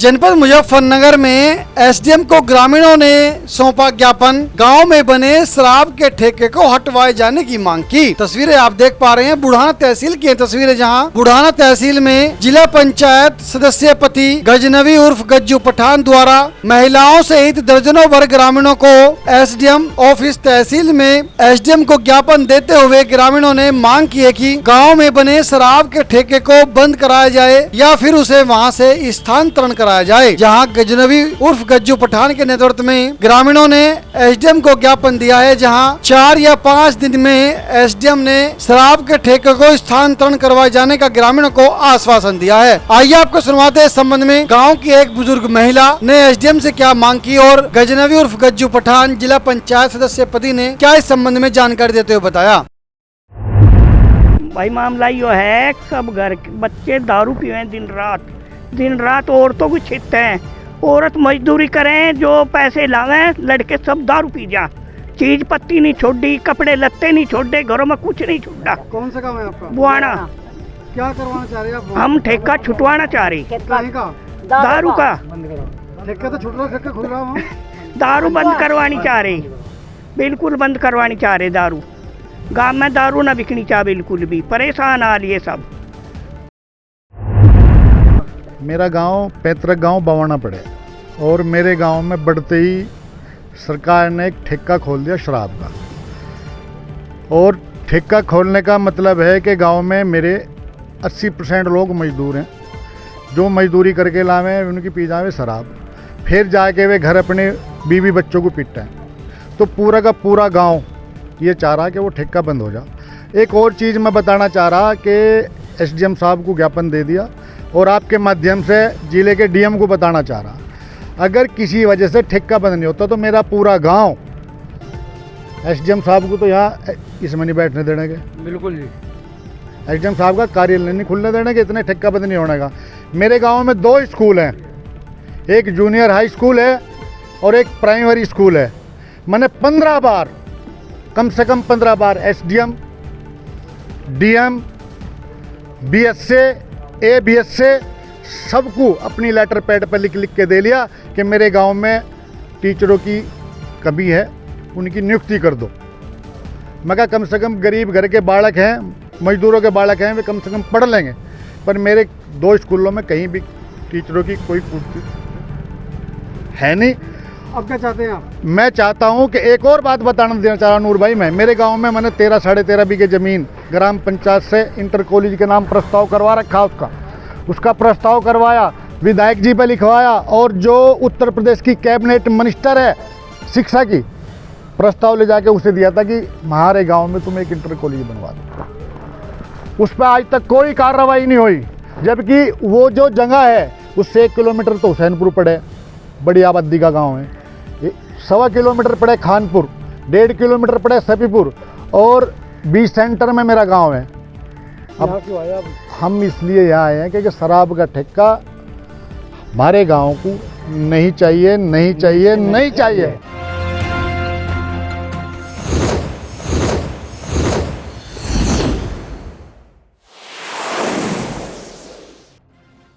जनपद मुजफ्फरनगर में एसडीएम को ग्रामीणों ने सौंपा ज्ञापन, गांव में बने शराब के ठेके को हटवाए जाने की मांग की। तस्वीरें आप देख पा रहे हैं बुढ़ाना तहसील की तस्वीरें, जहां बुढ़ाना तहसील में जिला पंचायत सदस्य पति गजनवी उर्फ गज्जू पठान द्वारा महिलाओं सहित दर्जनों वर्ग ग्रामीणों को एसडीएम ऑफिस तहसील में एसडीएम को ज्ञापन देते हुए ग्रामीणों ने मांग की है कि गाँव में बने शराब के ठेके को बंद कराया जाए या फिर उसे वहाँ से स्थानांतरण कराया जाए। जहां गजनवी उर्फ गज्जू पठान के नेतृत्व में ग्रामीणों ने एसडीएम को ज्ञापन दिया है, जहां 4 या 5 दिन में एसडीएम ने शराब के ठेके को स्थानांतरण करवाए जाने का ग्रामीणों को आश्वासन दिया है। आइए आपको सुनवाते हैं इस संबंध में गांव की एक बुजुर्ग महिला ने एसडीएम से क्या मांग की और गजनवी उर्फ गज्जू पठान जिला पंचायत सदस्य पति ने क्या इस संबंध में जानकारी देते हुए बताया। भाई मामला यो है, सब घर के बच्चे दारू पीवे दिन रात औरतों को छीनते हैं। औरत मजदूरी करें, जो पैसे लावें, लड़के सब दारू पी जा। चीज पत्ती नहीं छोड़ी, कपड़े लत्ते नहीं छोड़े, घरों में कुछ नहीं छोड़ा। कौन सा काम है आपका? बुआना। क्या करवाना चाह रहे हैं आप? हम ठेका छुटवाना चाह रही। दारू का ठेका तो छुट रहा, ठेका खुल रहा है। दारू बंद करवानी चाह रही, बिल्कुल बंद करवानी चाह रहे। दारू गाँव में दारू ना बिकनी चाह, बिल्कुल भी परेशान आ लिए सब। मेरा गांव पैतृक गांव बवाना पड़े और मेरे गांव में बढ़ते ही सरकार ने एक ठेका खोल दिया शराब का। और ठेका खोलने का मतलब है कि गांव में मेरे 80% लोग मजदूर हैं, जो मजदूरी करके लावे उनकी पी जावे शराब, फिर जाके वे घर अपने बीवी बच्चों को पीटते हैं। तो पूरा का पूरा गांव ये चाह रहा कि वो ठेका बंद हो जाए। एक और चीज़ मैं बताना चाह रहा कि एसडीएम साहब को ज्ञापन दे दिया और आपके माध्यम से जिले के डीएम को बताना चाह रहा, अगर किसी वजह से ठेका बंद नहीं होता तो मेरा पूरा गांव एसडीएम साहब को तो यहाँ इसमें नहीं बैठने देने के। बिल्कुल जी, एसडीएम साहब का कार्यालय नहीं खुलने देने के, इतने ठेका बंद नहीं होने का। मेरे गांव में 2 स्कूल हैं, एक जूनियर हाई स्कूल है और एक प्राइमरी स्कूल है। मैंने 15 बार, कम से कम 15 बार एसडीएम, डीएम, बीएसए, एबीएसए सबको अपनी लेटर पैड पर लिख के दे लिया कि मेरे गांव में टीचरों की कमी है, उनकी नियुक्ति कर दो। मैं कहा कम से कम गरीब घर के बालक हैं, मजदूरों के बालक हैं, वे कम से कम पढ़ लेंगे। पर मेरे 2 स्कूलों में कहीं भी टीचरों की कोई पूर्ति है नहीं। अब क्या चाहते हैं आप? मैं चाहता हूं कि एक और बात बताना देना चाह रहा नूर भाई, मैं मेरे गांव में मैंने 13-13.5 बीघे ज़मीन ग्राम पंचायत से इंटर कॉलेज के नाम प्रस्ताव करवा रखा। उसका प्रस्ताव करवाया, विधायक जी पे लिखवाया और जो उत्तर प्रदेश की कैबिनेट मिनिस्टर है शिक्षा की, प्रस्ताव ले जाके उसे दिया था कि हमारे गाँव में तुम एक इंटर कॉलेज बनवा दो। उस पर आज तक कोई कार्रवाई नहीं हुई, जबकि वो जो जगह है उससे 1 किलोमीटर तो हुसैनपुर पड़े, बड़ी आबादी का गाँव है। 1.25 किलोमीटर पड़े खानपुर, 1.5 किलोमीटर पड़े सपीपुर और बीच सेंटर में मेरा गांव है। अब हम इसलिए यहाँ आए हैं कि शराब का ठेका हमारे गांव को नहीं चाहिए, नहीं चाहिए, नहीं चाहिए।